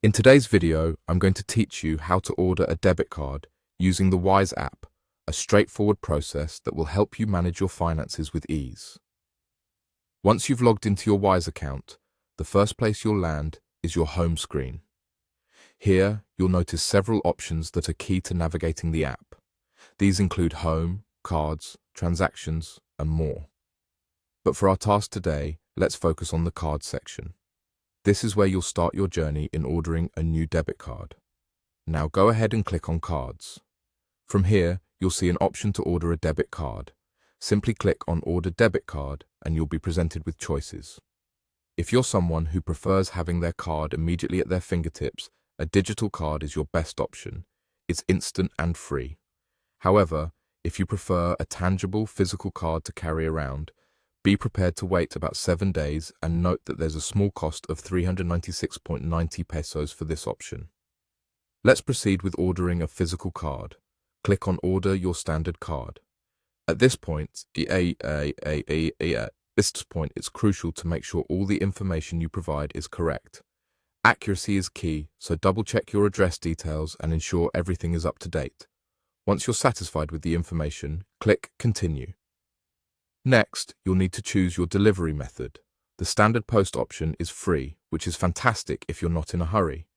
In today's video, I'm going to teach you how to order a debit card using the Wise app, a straightforward process that will help you manage your finances with ease. Once you've logged into your Wise account, the first place you'll land is your home screen. Here, you'll notice several options that are key to navigating the app. These include Home, Cards, Transactions, and more. But for our task today, let's focus on the Cards section. This is where you'll start your journey in ordering a new debit card. Now go ahead and click on Cards. From here, you'll see an option to order a debit card. Simply click on Order Debit Card and you'll be presented with choices. If you're someone who prefers having their card immediately at their fingertips, a digital card is your best option. It's instant and free. However, if you prefer a tangible physical card to carry around, be prepared to wait about 7 days and note that there's a small cost of 396.90 pesos for this option. Let's proceed with ordering a physical card. Click on Order Your Standard Card. At this point, it's crucial to make sure all the information you provide is correct. Accuracy is key, so double-check your address details and ensure everything is up to date. Once you're satisfied with the information, click Continue. Next, you'll need to choose your delivery method. The standard post option is free, which is fantastic if you're not in a hurry.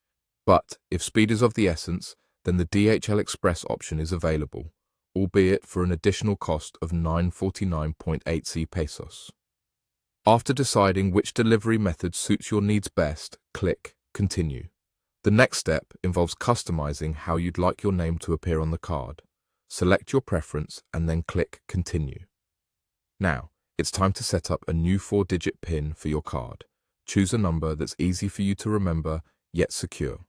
But if speed is of the essence, then the DHL Express option is available, albeit for an additional cost of 949.80 pesos. After deciding which delivery method suits your needs best, click Continue. The next step involves customizing how you'd like your name to appear on the card. Select your preference and then click Continue. Now, it's time to set up a new 4-digit PIN for your card. Choose a number that's easy for you to remember, yet secure.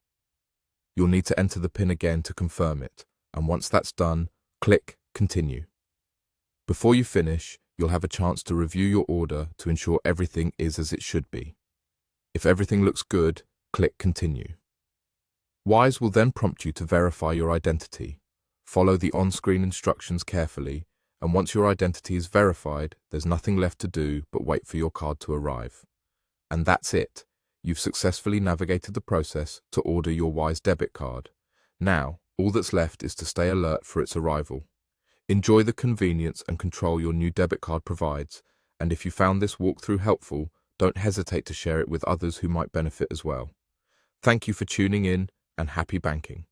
You'll need to enter the PIN again to confirm it, and once that's done, click Continue. Before you finish, you'll have a chance to review your order to ensure everything is as it should be. If everything looks good, click Continue. Wise will then prompt you to verify your identity. Follow the on-screen instructions carefully, and once your identity is verified, there's nothing left to do but wait for your card to arrive. And that's it. You've successfully navigated the process to order your Wise debit card. Now, all that's left is to stay alert for its arrival. Enjoy the convenience and control your new debit card provides, and if you found this walkthrough helpful, don't hesitate to share it with others who might benefit as well. Thank you for tuning in, and happy banking.